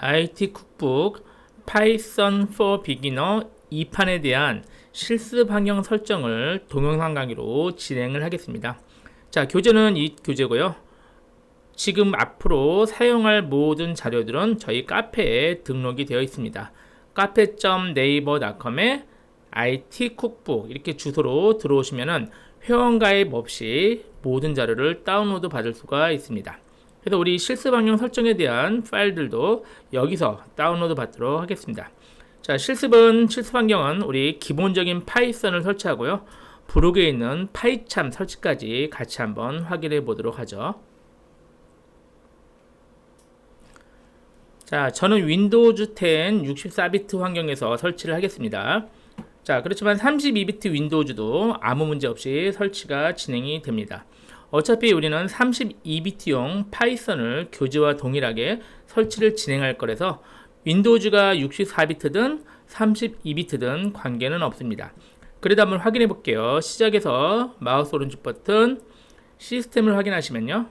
IT 쿡북 Python for Beginner 2판에 대한 실습 환경 설정을 동영상 강의로 진행을 하겠습니다. 자, 교재는 이 교재고요. 지금 앞으로 사용할 모든 자료들은 저희 카페에 등록이 되어 있습니다. 카페.naver.com에 IT 쿡북 이렇게 주소로 들어오시면은 회원가입 없이 모든 자료를 다운로드 받을 수가 있습니다. 그래서 우리 실습 환경 설정에 대한 파일들도 여기서 다운로드 받도록 하겠습니다. 자, 실습 환경은 우리 기본적인 파이썬을 설치하고요. 블로그에 있는 파이참 설치까지 같이 한번 확인해 보도록 하죠. 자, 저는 윈도우즈 10 64비트 환경에서 설치를 하겠습니다. 자, 그렇지만 32비트 윈도우즈도 아무 문제 없이 설치가 진행이 됩니다. 어차피 우리는 32비트용 파이썬을 교재와 동일하게 설치를 진행할 거라서 윈도우즈가 64비트든 32비트든 관계는 없습니다. 그래도 한번 확인해 볼게요. 시작해서 마우스 오른쪽 버튼 시스템을 확인하시면요.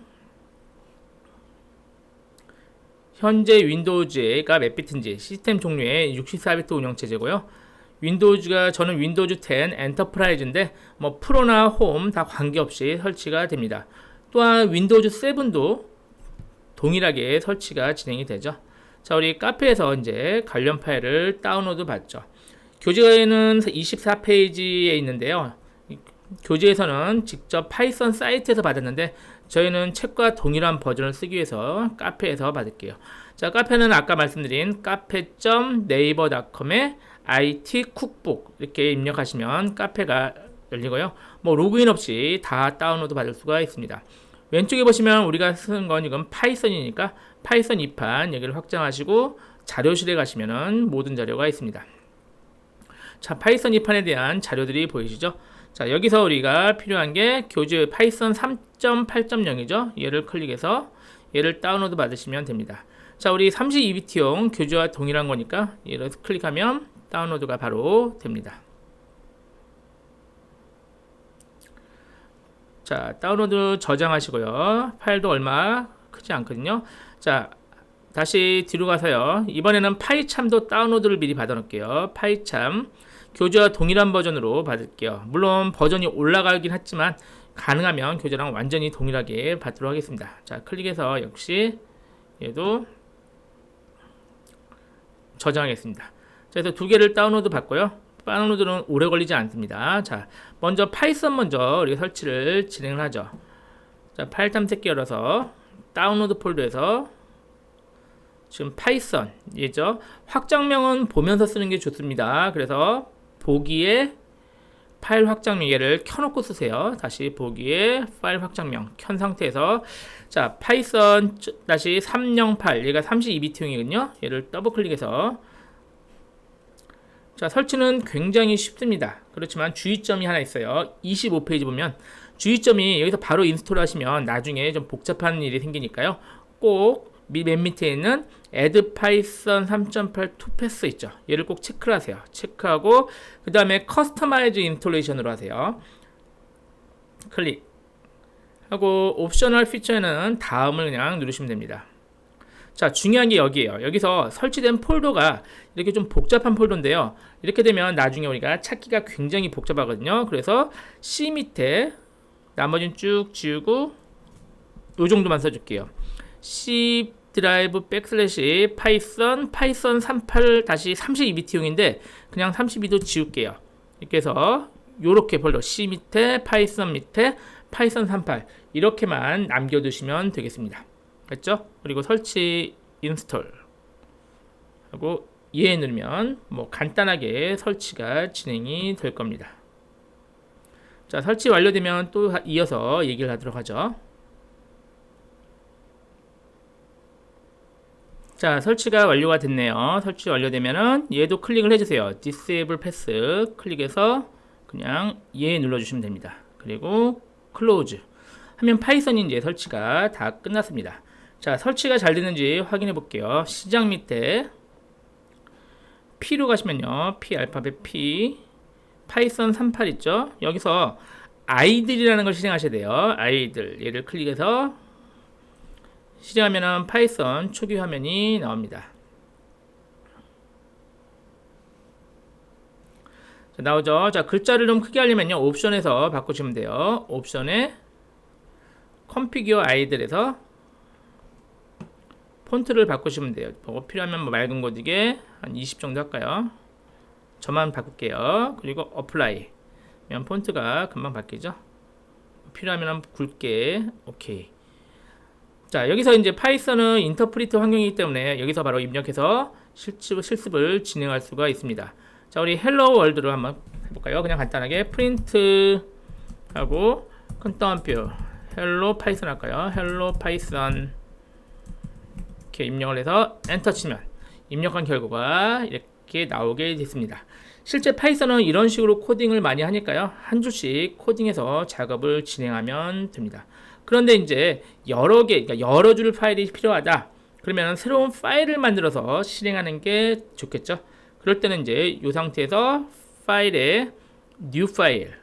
현재 윈도우즈가 몇 비트인지 시스템 종류의 64비트 운영체제고요. 저는 윈도우즈 10 엔터프라이즈인데 뭐 프로나 홈 다 관계없이 설치가 됩니다. 또한 윈도우즈 7도 동일하게 설치가 진행이 되죠. 자, 우리 카페에서 이제 관련 파일을 다운로드 받죠. 교재에는 24페이지에 있는데요. 교재에서는 직접 파이썬 사이트에서 받았는데 저희는 책과 동일한 버전을 쓰기 위해서 카페에서 받을게요. 자, 카페는 아까 말씀드린 카페.naver.com에 IT 쿡북 이렇게 입력하시면 카페가 열리고요. 뭐 로그인 없이 다 다운로드 받을 수가 있습니다. 왼쪽에 보시면 우리가 쓰는 건 이건 파이썬이니까 파이썬 2판 여기를 확장하시고 자료실에 가시면은 모든 자료가 있습니다. 자, 파이썬 2판에 대한 자료들이 보이시죠? 자, 여기서 우리가 필요한 게 교재 파이썬 3.8.0이죠. 얘를 클릭해서 얘를 다운로드 받으시면 됩니다. 자, 우리 32비트용 교재와 동일한 거니까 얘를 클릭하면 다운로드가 바로 됩니다. 자, 다운로드 저장하시고요. 파일도 얼마 크지 않거든요. 자, 다시 뒤로 가서요. 이번에는 파이참도 다운로드를 미리 받아 놓을게요. 파이참 교재와 동일한 버전으로 받을게요. 물론 버전이 올라가긴 했지만 가능하면 교재랑 완전히 동일하게 받도록 하겠습니다. 자, 클릭해서 역시 얘도 저장하겠습니다. 자, 그래서 두 개를 다운로드 받고요. 다운로드는 오래 걸리지 않습니다. 자, 먼저 파이썬 먼저 우리가 설치를 진행을 하죠. 자, 파일 탐색기 열어서 다운로드 폴더에서 지금 파이썬 얘죠. 확장명은 보면서 쓰는 게 좋습니다. 그래서 보기에 파일 확장명 얘를 켜놓고 쓰세요. 다시 보기에 파일 확장명 켠 상태에서 자, 파이썬 308 얘가 32비트용이거든요. 얘를 더블 클릭해서 자, 설치는 굉장히 쉽습니다. 그렇지만 주의점이 하나 있어요. 25페이지 보면 주의점이 여기서 바로 인스톨 하시면 나중에 좀 복잡한 일이 생기니까요. 꼭 맨 밑에 있는 Add Python 3.8 to Pass 있죠. 얘를 꼭 체크를 하세요. 체크하고 그 다음에 Customize Installation으로 하세요. 클릭 하고 옵셔널 피처에는 다음을 그냥 누르시면 됩니다. 자, 중요한 게 여기에요. 여기서 설치된 폴더가 이렇게 좀 복잡한 폴더인데요. 이렇게 되면 나중에 우리가 찾기가 굉장히 복잡하거든요. 그래서 C 밑에 나머지는 쭉 지우고 이 정도만 써줄게요. C 드라이브 백슬래시 파이썬 38-32비트용인데 그냥 32도 지울게요. 이렇게 해서 요렇게 폴더 C 밑에 파이썬 밑에 파이썬 38 이렇게만 남겨두시면 되겠습니다. 됐죠? 그리고 설치 인스톨 하고 예 누르면 뭐 간단하게 설치가 진행이 될 겁니다. 자, 설치 완료되면 또 이어서 얘기를 하도록 하죠. 자, 설치가 완료가 됐네요. 설치 완료되면은 얘도 클릭을 해주세요. Disable Pass 클릭해서 그냥 예 눌러주시면 됩니다. 그리고 Close 하면 파이썬이 이제 설치가 다 끝났습니다. 자, 설치가 잘 되는지 확인해 볼게요. 시작 밑에 P로 가시면요. P 알파벳 P 파이썬 38 있죠? 여기서 아이들이라는 걸 실행하셔야 돼요. 아이들 얘를 클릭해서 실행하면은 파이썬 초기 화면이 나옵니다. 나오죠. 자, 글자를 좀 크게 하려면요. 옵션에서 바꾸시면 돼요. 옵션에 컴피규어 아이들에서 폰트를 바꾸시면 돼요. 필요하면 뭐 맑은 거지게 한 20 정도 할까요? 저만 바꿀게요. 그리고 어플라이. 면 폰트가 금방 바뀌죠. 필요하면 굵게. 오케이. 자, 여기서 이제 파이썬은 인터프리트 환경이기 때문에 여기서 바로 입력해서 실습을 진행할 수가 있습니다. 자, 우리 헬로 월드로 한번 해볼까요? 그냥 간단하게 프린트 하고 큰 따옴표 헬로 파이썬 할까요? 헬로 파이썬 이렇게 입력을 해서 엔터 치면 입력한 결과가 이렇게 나오게 됐습니다. 실제 파이썬은 이런 식으로 코딩을 많이 하니까요. 한 줄씩 코딩해서 작업을 진행하면 됩니다. 그런데 이제 여러 개, 그러니까 여러 줄 파일이 필요하다. 그러면 새로운 파일을 만들어서 실행하는 게 좋겠죠. 그럴 때는 이제 이 상태에서 파일에 new 파일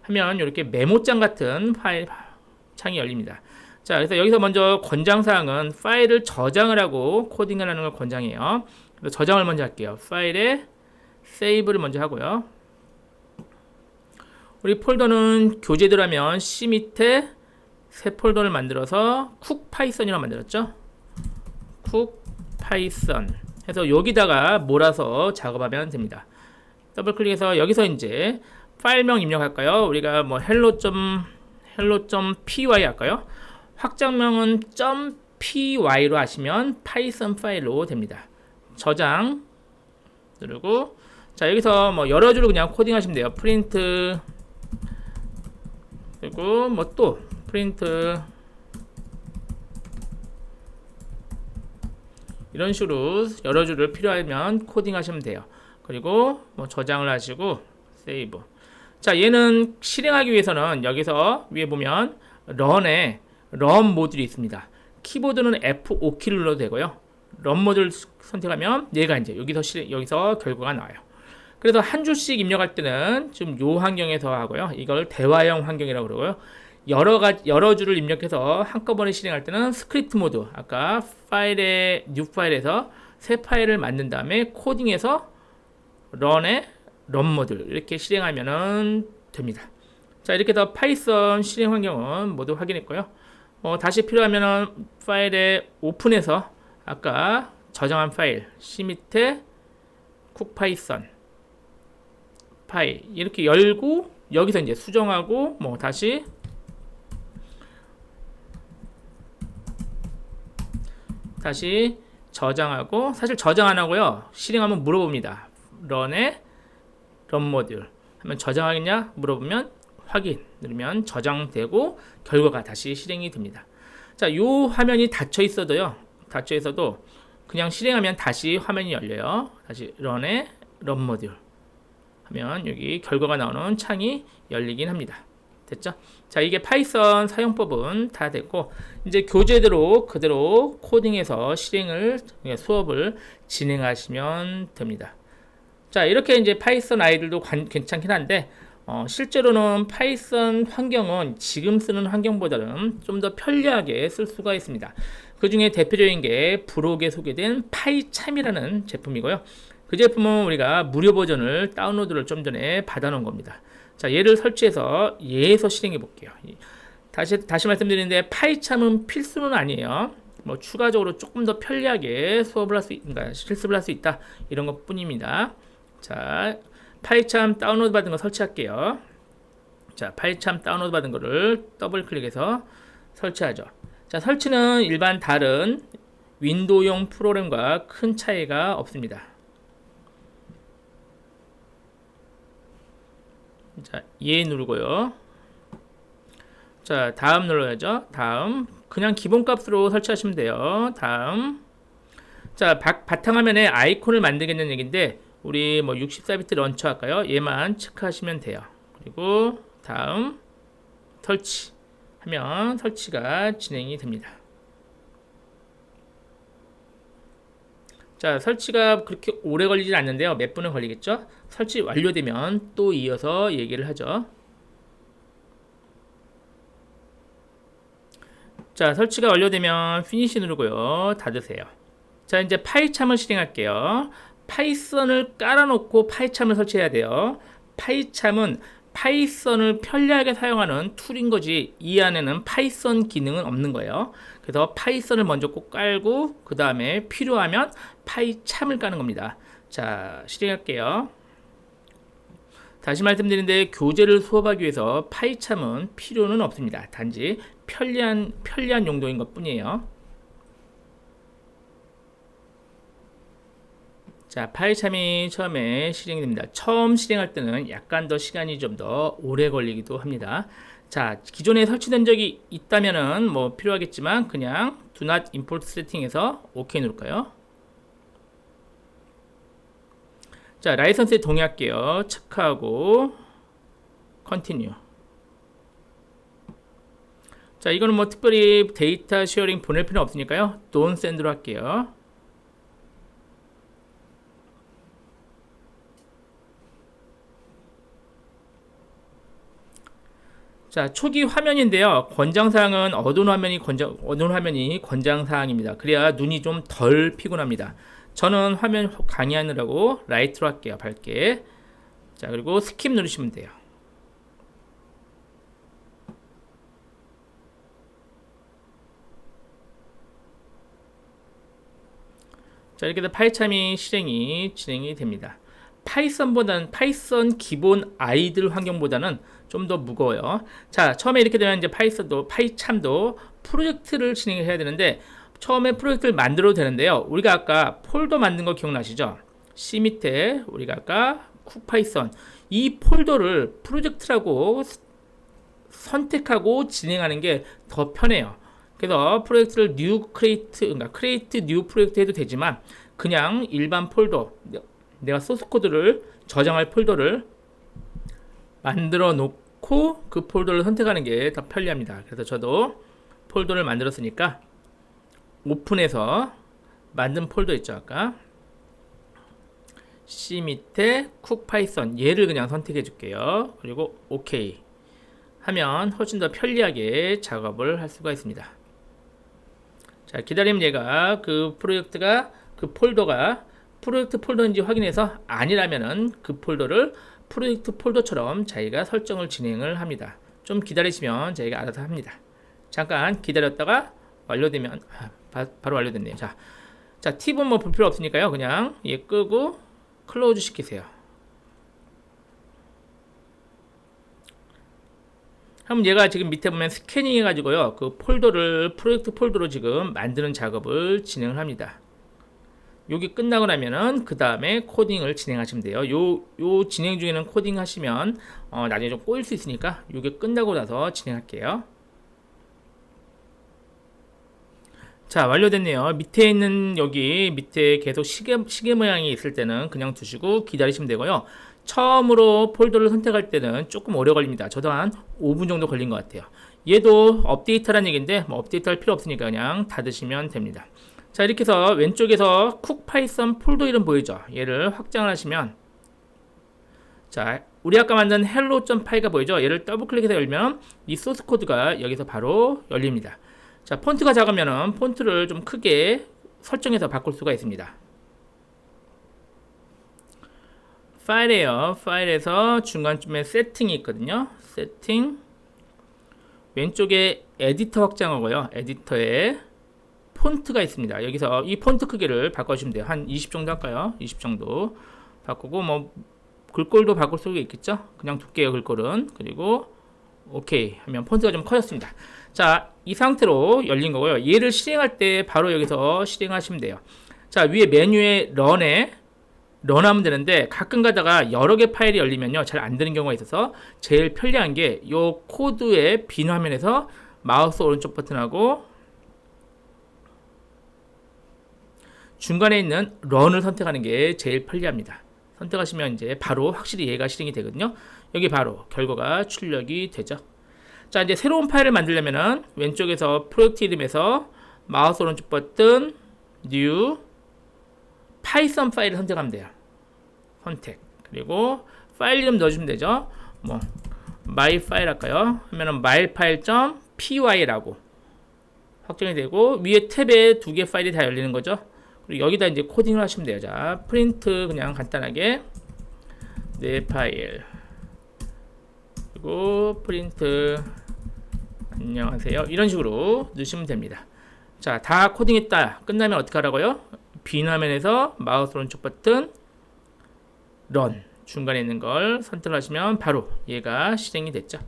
하면 이렇게 메모장 같은 파일 창이 열립니다. 자, 그래서 여기서 먼저 권장사항은 파일을 저장을 하고 코딩을 하는 걸 권장해요. 그래서 저장을 먼저 할게요. 파일에 세이브를 먼저 하고요. 우리 폴더는 교재들하면 C 밑에 새 폴더를 만들어서 쿡 파이썬이라고 만들었죠. 쿡 파이썬 해서 여기다가 몰아서 작업하면 됩니다. 더블 클릭해서 여기서 이제 파일명 입력할까요? 우리가 뭐 hello.py 할까요? 확장명은 .py로 하시면 파이썬 파일로 됩니다. 저장 누르고 자, 여기서 뭐 여러 줄을 그냥 코딩하시면 돼요. 프린트 그리고 뭐 또 프린트 이런 식으로 여러 줄을 필요하면 코딩하시면 돼요. 그리고 뭐 저장을 하시고 세이브. 자, 얘는 실행하기 위해서는 여기서 위에 보면 런에 런 모듈이 있습니다. 키보드는 F5키 눌러도 되고요. 런 모듈 선택하면 얘가 이제 여기서 결과가 나와요. 그래서 한 줄씩 입력할 때는 지금 요 환경에서 하고요. 이걸 대화형 환경이라고 그러고요. 여러 줄을 입력해서 한꺼번에 실행할 때는 스크립트 모드. 아까 파일의 뉴 파일에서 새 파일을 만든 다음에 코딩해서 런에 런 모듈 이렇게 실행하면 됩니다. 자, 이렇게 해서 파이썬 실행 환경은 모두 확인했고요. 다시 필요하면 파일에 오픈해서 아까 저장한 파일 C 밑에 쿡 파이썬 파일 이렇게 열고 여기서 이제 수정하고 뭐 다시 저장하고 사실 저장 안 하고요. 실행하면 물어봅니다. 런에 런 모듈 하면 저장하겠냐 물어보면 확인 누르면 저장되고 결과가 다시 실행이 됩니다. 자, 요 화면이 닫혀 있어도 그냥 실행하면 다시 화면이 열려요. 다시 런에 런 모듈 하면 여기 결과가 나오는 창이 열리긴 합니다. 됐죠? 자, 이게 파이썬 사용법은 다 됐고 이제 교재대로 그대로 코딩해서 수업을 진행하시면 됩니다. 자, 이렇게 이제 파이썬 아이들도 괜찮긴 한데 실제로는 파이썬 환경은 지금 쓰는 환경보다는 좀 더 편리하게 쓸 수가 있습니다. 그 중에 대표적인 게 블로그에 소개된 파이참이라는 제품이고요. 그 제품은 우리가 무료 버전을 다운로드를 좀 전에 받아놓은 겁니다. 자, 얘를 설치해서 얘에서 실행해 볼게요. 다시 말씀드리는데 파이참은 필수는 아니에요. 뭐 추가적으로 조금 더 편리하게 실습을 할 수 있다 이런 것 뿐입니다. 자, 파이참 다운로드 받은 거 설치할게요. 자, 파이참 다운로드 받은 거를 더블 클릭해서 설치하죠. 자, 설치는 일반 다른 윈도우용 프로그램과 큰 차이가 없습니다. 자, 예 누르고요. 자, 다음 눌러야죠. 다음 그냥 기본값으로 설치하시면 돼요. 다음 자, 바탕화면에 아이콘을 만들겠다는 얘기인데 우리 뭐 64비트 런처 할까요? 얘만 체크하시면 돼요. 그리고 다음 설치 하면 설치가 진행이 됩니다. 자, 설치가 그렇게 오래 걸리진 않는데요. 몇 분은 걸리겠죠? 설치 완료되면 또 이어서 얘기를 하죠. 자, 설치가 완료되면 피니시 누르고요. 닫으세요. 자, 이제 파이참을 실행할게요. 파이썬을 깔아놓고 파이참을 설치해야 돼요. 파이참은 파이썬을 편리하게 사용하는 툴인 거지 이 안에는 파이썬 기능은 없는 거예요. 그래서 파이썬을 먼저 꼭 깔고 그 다음에 필요하면 파이참을 까는 겁니다. 자, 실행할게요. 다시 말씀드리는데 교재를 수업하기 위해서 파이참은 필요는 없습니다. 단지 편리한 용도인 것 뿐이에요. 자, 파이참이 처음에 실행이 됩니다. 처음 실행할 때는 약간 더 시간이 좀 더 오래 걸리기도 합니다. 자, 기존에 설치된 적이 있다면은 뭐 필요하겠지만 그냥 Do Not Import 세팅에서 OK 누를까요? 자, 라이선스에 동의할게요. 체크하고 Continue. 자, 이거는 뭐 특별히 데이터 쉐어링 보낼 필요는 없으니까요. Don't Send로 할게요. 자, 초기 화면인데요. 권장사항은 어두운 화면이 권장사항입니다. 그래야 눈이 좀 덜 피곤합니다. 저는 화면 강의하느라고 라이트로 할게요. 밝게. 자, 그리고 스킵 누르시면 돼요. 자, 이렇게 해서 파이참이 진행이 됩니다. 파이썬 기본 아이들 환경보다는 좀 더 무거워요. 자, 처음에 이렇게 되면 이제 파이참도 프로젝트를 진행해야 되는데 처음에 프로젝트를 만들어도 되는데요. 우리가 아까 폴더 만든 거 기억나시죠? C 밑에 우리가 아까 쿡파이썬 이 폴더를 프로젝트라고 선택하고 진행하는 게 더 편해요. 그래서 프로젝트를 그러니까 create new 프로젝트 해도 되지만 그냥 일반 폴더 내가 소스 코드를 저장할 폴더를 만들어 놓고 그 폴더를 선택하는 게 더 편리합니다. 그래서 저도 폴더를 만들었으니까 오픈해서 만든 폴더 있죠. 아까 C 밑에 쿡파이썬 얘를 그냥 선택해 줄게요. 그리고 OK 하면 훨씬 더 편리하게 작업을 할 수가 있습니다. 자, 기다리면 얘가 그 폴더가 프로젝트 폴더인지 확인해서 아니라면은 그 폴더를 프로젝트 폴더처럼 자기가 설정을 진행을 합니다. 좀 기다리시면 저희가 알아서 합니다. 잠깐 기다렸다가 완료되면 바로 완료됐네요. 자, 팁은 뭐 볼 필요 없으니까요. 그냥 얘 끄고 클로즈 시키세요. 그럼 얘가 지금 밑에 보면 스캐닝 해가지고요. 그 프로젝트 폴더로 지금 만드는 작업을 진행을 합니다. 여기 끝나고 나면은 그 다음에 코딩을 진행하시면 돼요. 요 진행 중에는 코딩 하시면 나중에 좀 꼬일 수 있으니까 요게 끝나고 나서 진행할게요. 자, 완료됐네요. 밑에 있는 여기 밑에 계속 시계 모양이 있을 때는 그냥 두시고 기다리시면 되고요. 처음으로 폴더를 선택할 때는 조금 오래 걸립니다. 저도 한 5분 정도 걸린 것 같아요. 얘도 업데이트라는 얘기인데 뭐 업데이트 할 필요 없으니까 그냥 닫으시면 됩니다. 자, 이렇게 해서 왼쪽에서 쿡파이썬 폴더 이름 보이죠? 얘를 확장을 하시면 자, 우리 아까 만든 hello.py가 보이죠? 얘를 더블 클릭해서 열면 이 소스 코드가 여기서 바로 열립니다. 자, 폰트가 작으면은 폰트를 좀 크게 설정해서 바꿀 수가 있습니다. 파일에요. 파일에서 중간쯤에 세팅이 있거든요. 세팅 왼쪽에 에디터 확장하고요. 에디터에 폰트가 있습니다. 여기서 이 폰트 크기를 바꿔주시면 돼요. 한 20 정도 할까요? 20 정도 바꾸고 뭐 글꼴도 바꿀 수가 있겠죠? 그냥 두께요 글꼴은. 그리고 오케이 하면 폰트가 좀 커졌습니다. 자, 이 상태로 열린 거고요. 얘를 실행할 때 바로 여기서 실행하시면 돼요. 자, 위에 메뉴에 런하면 되는데 가끔 가다가 여러 개 파일이 열리면요 잘 안 되는 경우가 있어서 제일 편리한 게 이 코드의 빈 화면에서 마우스 오른쪽 버튼하고 중간에 있는 런을 선택하는 게 제일 편리합니다. 선택하시면 이제 바로 확실히 얘가 실행이 되거든요. 여기 바로 결과가 출력이 되죠. 자, 이제 새로운 파일을 만들려면은 왼쪽에서 프로젝트 이름에서 마우스 오른쪽 버튼 뉴 파이썬 파일을 선택하면 돼요. 선택. 그리고 파일 이름 넣어주면 되죠. 뭐 my 파일 할까요? 하면은 myfile.py라고 확정이 되고 위에 탭에 두 개 파일이 다 열리는 거죠. 그리고 여기다 이제 코딩을 하시면 돼요. 자, 프린트 그냥 간단하게 내 파일 그리고 프린트 안녕하세요. 이런 식으로 넣으시면 됩니다. 자, 다 코딩했다. 끝나면 어떻게 하라고요? 빈 화면에서 마우스 오른쪽 버튼 런 중간에 있는 걸 선택하시면 바로 얘가 실행이 됐죠.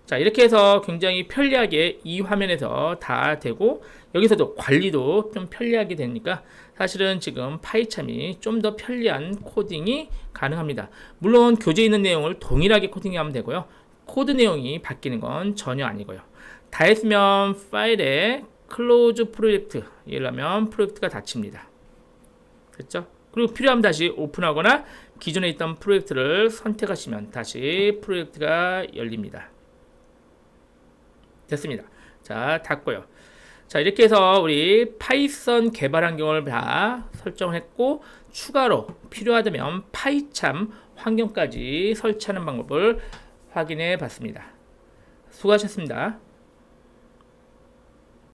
자, 이렇게 해서 굉장히 편리하게 이 화면에서 다 되고 여기서도 관리도 좀 편리하게 되니까 사실은 지금 파이참이 좀 더 편리한 코딩이 가능합니다. 물론 교재에 있는 내용을 동일하게 코딩하면 되고요. 코드 내용이 바뀌는 건 전혀 아니고요. 다 했으면 파일에 클로즈 프로젝트 이러면 프로젝트가 닫힙니다. 됐죠? 그리고 필요하면 다시 오픈하거나 기존에 있던 프로젝트를 선택하시면 다시 프로젝트가 열립니다. 됐습니다. 자, 닫고요. 자, 이렇게 해서 우리 파이썬 개발 환경을 다 설정을 했고 추가로 필요하다면 파이참 환경까지 설치하는 방법을 확인해 봤습니다. 수고하셨습니다.